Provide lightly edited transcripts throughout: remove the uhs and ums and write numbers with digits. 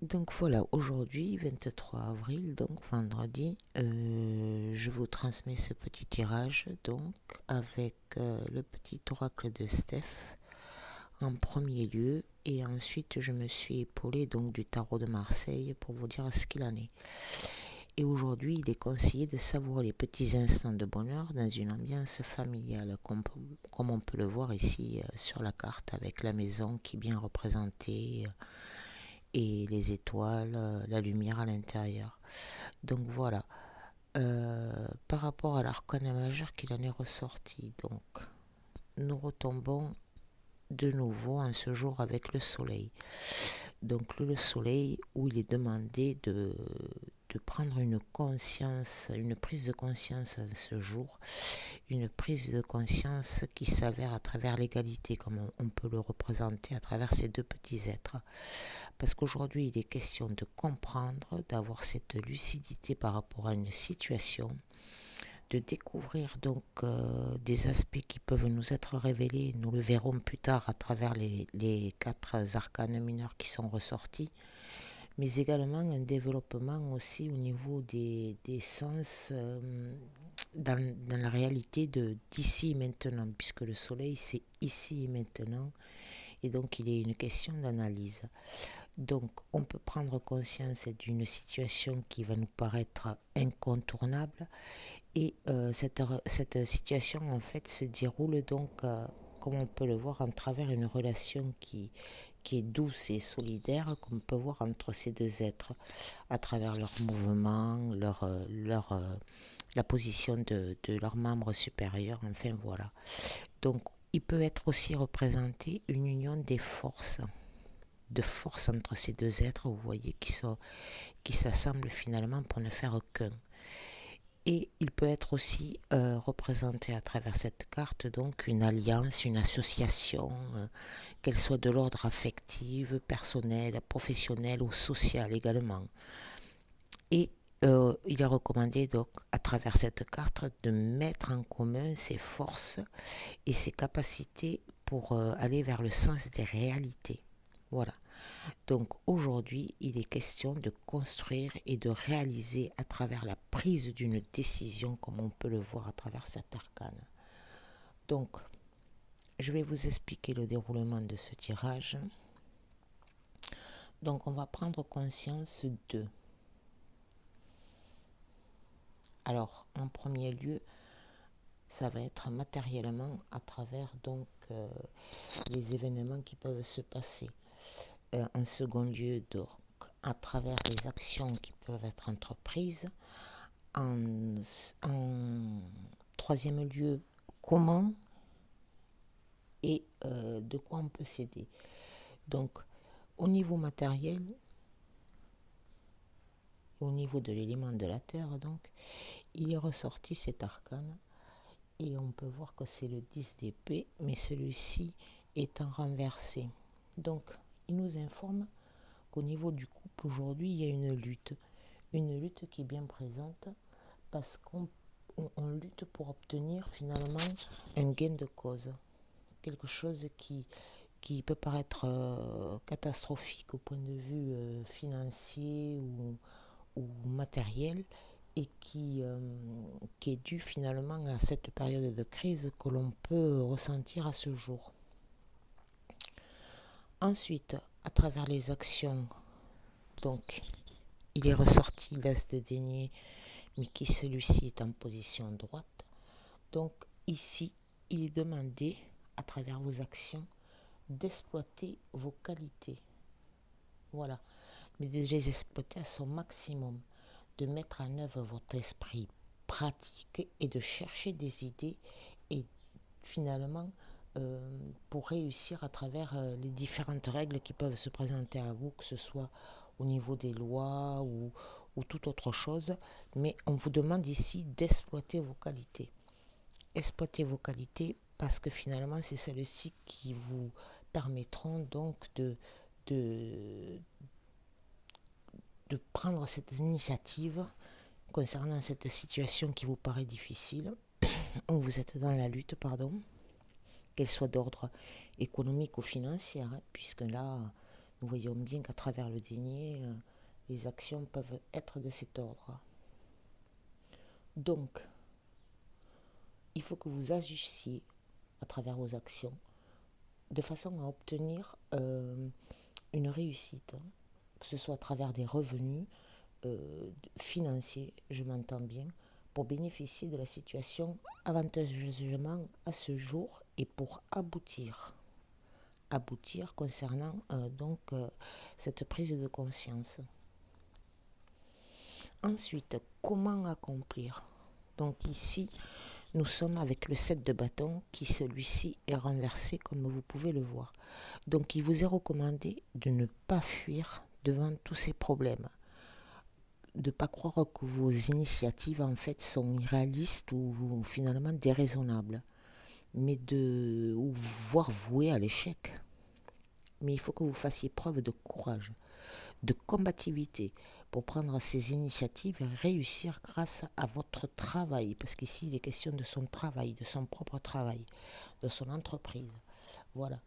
Donc voilà, aujourd'hui, 23 avril, donc vendredi, je vous transmets ce petit tirage donc avec le petit oracle de Steph en premier lieu et ensuite je me suis épaulée donc du tarot de Marseille pour vous dire ce qu'il en est. Et aujourd'hui, il est conseillé de savourer les petits instants de bonheur dans une ambiance familiale, comme on peut le voir ici sur la carte avec la maison qui est bien représentée et les étoiles, la lumière à l'intérieur. Donc voilà. Par rapport à l'arcane majeur qu'il en est ressorti, donc nous retombons de nouveau en ce jour avec le soleil. Donc le soleil où il est demandé de prendre une conscience, une prise de conscience en ce jour, une prise de conscience qui s'avère à travers l'égalité, comme on peut le représenter à travers ces deux petits êtres. Parce qu'aujourd'hui, il est question de comprendre, d'avoir cette lucidité par rapport à une situation, de découvrir donc des aspects qui peuvent nous être révélés, nous le verrons plus tard à travers les quatre arcanes mineurs qui sont ressortis, mais également un développement aussi au niveau des sens dans la réalité d'ici et maintenant, puisque le soleil c'est ici et maintenant, et donc il est une question d'analyse. Donc, on peut prendre conscience d'une situation qui va nous paraître incontournable et cette situation en fait se déroule donc, comme on peut le voir, en travers une relation qui est douce et solidaire, comme on peut voir entre ces deux êtres, à travers leurs mouvements, la position de leurs membres supérieurs, enfin voilà. Donc, il peut être aussi représenté une union des forces de force entre ces deux êtres, vous voyez, qui s'assemblent finalement pour ne faire qu'un. Et il peut être aussi représenté à travers cette carte, donc une alliance, une association, qu'elle soit de l'ordre affectif, personnel, professionnel ou social également. Et il est recommandé donc à travers cette carte de mettre en commun ses forces et ses capacités pour aller vers le sens des réalités. Voilà. Donc aujourd'hui, il est question de construire et de réaliser à travers la prise d'une décision, comme on peut le voir à travers cet arcane. Donc, je vais vous expliquer le déroulement de ce tirage. Donc, on va prendre conscience de... Alors, en premier lieu, ça va être matériellement à travers donc les événements qui peuvent se passer. En second lieu, donc, à travers les actions qui peuvent être entreprises. En troisième lieu, comment et de quoi on peut s'aider. Donc, au niveau matériel, au niveau de l'élément de la terre, donc, il est ressorti cet arcane et on peut voir que c'est le 10 d'épée, mais celui-ci étant renversé. Donc, il nous informe qu'au niveau du couple, aujourd'hui, il y a une lutte qui est bien présente parce qu'on lutte pour obtenir finalement un gain de cause. Quelque chose qui peut paraître catastrophique au point de vue financier ou matériel et qui est dû finalement à cette période de crise que l'on peut ressentir à ce jour. Ensuite, à travers les actions, donc il est ressorti l'as de denier, mais qui celui-ci est en position droite. Donc ici, il est demandé, à travers vos actions, d'exploiter vos qualités. Voilà. Mais de les exploiter à son maximum. De mettre en œuvre votre esprit pratique et de chercher des idées et finalement pour réussir à travers les différentes règles qui peuvent se présenter à vous, que ce soit au niveau des lois ou toute autre chose. Mais on vous demande ici d'exploiter vos qualités. Exploiter vos qualités parce que finalement c'est celles-ci qui vous permettront donc de, de prendre cette initiative concernant cette situation qui vous paraît difficile, où vous êtes dans la lutte, pardon, qu'elle soit d'ordre économique ou financier, hein, puisque là, Nous voyons bien qu'à travers le denier, les actions peuvent être de cet ordre. Donc, il faut que vous agissiez à travers vos actions de façon à obtenir une réussite, que ce soit à travers des revenus financiers, je m'entends bien, pour bénéficier de la situation avantageusement à ce jour et pour aboutir concernant cette prise de conscience. Ensuite, comment accomplir? Donc ici, nous sommes avec le 7 de bâton qui celui-ci est renversé comme vous pouvez le voir. Donc il vous est recommandé de ne pas fuir devant tous ces problèmes. De ne pas croire que vos initiatives en fait sont irréalistes ou finalement déraisonnables, mais ou voire vouées à l'échec. Mais il faut que vous fassiez preuve de courage, de combativité pour prendre ces initiatives et réussir grâce à votre travail. Parce qu'ici, il est question de son travail, de son propre travail, de son entreprise. Voilà.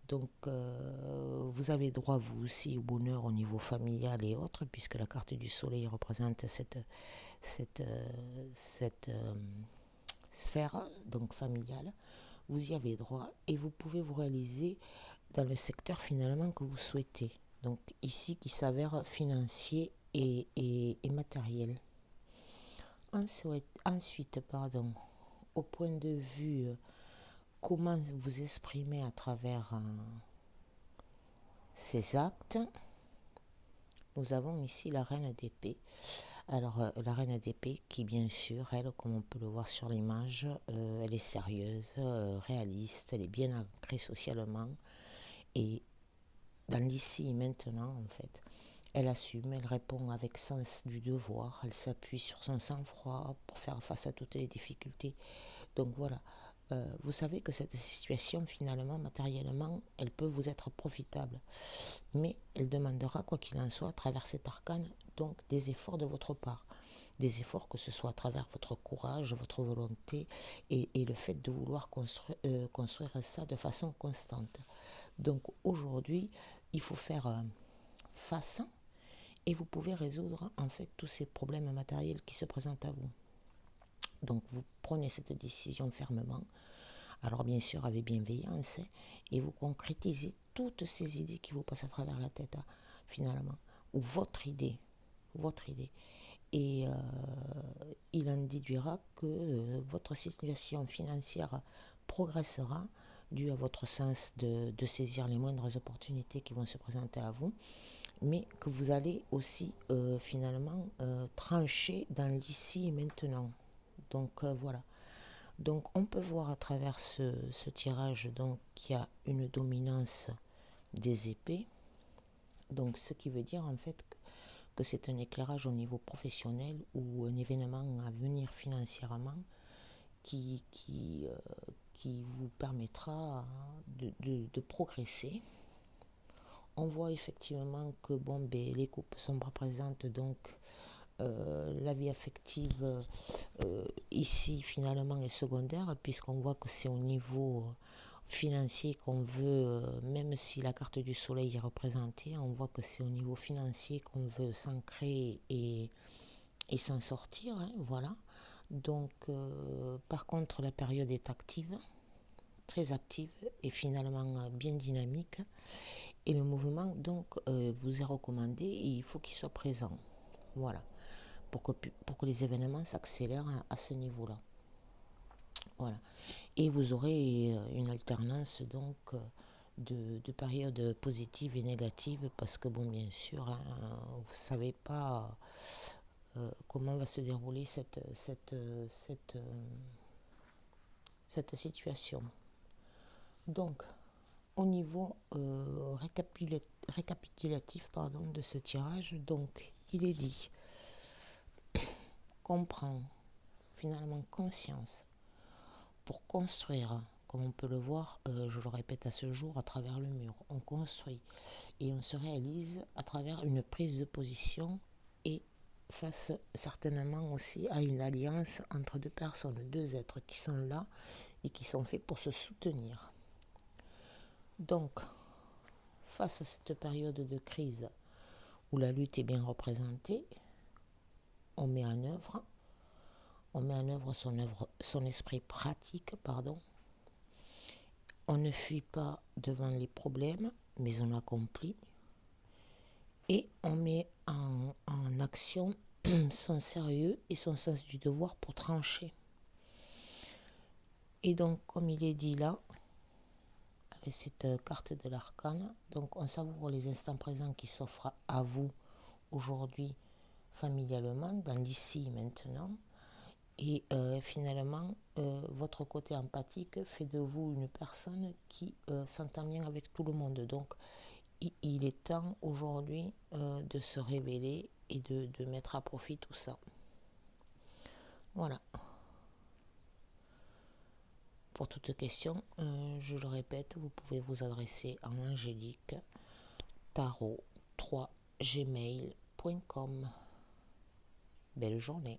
Donc, vous avez droit, vous aussi, au bonheur au niveau familial et autres, puisque la carte du soleil représente cette sphère donc familiale. Vous y avez droit et vous pouvez vous réaliser dans le secteur finalement que vous souhaitez. Donc ici qui s'avère financier et matériel. Ensuite, au point de vue comment vous exprimer à travers ces actes, nous avons ici la reine d'épée. Alors la reine d'épée qui bien sûr, elle, comme on peut le voir sur l'image, elle est sérieuse, réaliste, elle est bien ancrée socialement et dans l'ici et maintenant en fait. Elle assume, elle répond avec sens du devoir, elle s'appuie sur son sang-froid pour faire face à toutes les difficultés. Donc voilà, vous savez que cette situation finalement, matériellement, elle peut vous être profitable. Mais elle demandera, quoi qu'il en soit, à travers cet arcane, donc des efforts de votre part. Des efforts que ce soit à travers votre courage, votre volonté et le fait de vouloir construire ça de façon constante. Donc aujourd'hui, il faut faire face et vous pouvez résoudre en fait tous ces problèmes matériels qui se présentent à vous. Donc vous prenez cette décision fermement, alors bien sûr avec bienveillance, et vous concrétisez toutes ces idées qui vous passent à travers la tête finalement, ou votre idée. Et il en déduira que votre situation financière progressera dû à votre sens de saisir les moindres opportunités qui vont se présenter à vous, mais que vous allez aussi finalement trancher dans l'ici et maintenant. Donc voilà. Donc on peut voir à travers ce tirage donc qu'il y a une dominance des épées. Donc ce qui veut dire en fait que c'est un éclairage au niveau professionnel ou un événement à venir financièrement qui vous permettra de progresser. On voit effectivement que les couples sont pas présentes, donc la vie affective ici finalement est secondaire, puisqu'on voit que c'est au niveau financier qu'on veut, même si la carte du soleil est représentée, on voit que c'est au niveau financier qu'on veut s'ancrer et s'en sortir, hein, voilà. Donc par contre la période est active, très active et finalement bien dynamique, et le mouvement donc vous est recommandé et il faut qu'il soit présent, voilà, pour que les événements s'accélèrent à ce niveau-là. Voilà. Et vous aurez une alternance donc de périodes positives et négatives, parce que bon, bien sûr, hein, vous ne savez pas comment va se dérouler cette situation. Donc, au niveau récapitulatif de ce tirage, donc il est dit qu'on prend finalement conscience pour construire, comme on peut le voir, je le répète à ce jour, à travers le mur. On construit et on se réalise à travers une prise de position et face certainement aussi à une alliance entre deux personnes, deux êtres qui sont là et qui sont faits pour se soutenir. Donc, face à cette période de crise où la lutte est bien représentée, on met en œuvre son esprit pratique, pardon. On ne fuit pas devant les problèmes, mais on accomplit. Et on met en action son sérieux et son sens du devoir pour trancher. Et donc, comme il est dit là, avec cette carte de l'arcane, donc on savoure les instants présents qui s'offrent à vous aujourd'hui familialement, dans l'ici et maintenant. Et finalement, votre côté empathique fait de vous une personne qui s'entend bien avec tout le monde. Donc, il est temps aujourd'hui de se révéler et de mettre à profit tout ça. Voilà. Pour toute question, je le répète, vous pouvez vous adresser à Angélique tarot 3 gmail.com. Belle journée.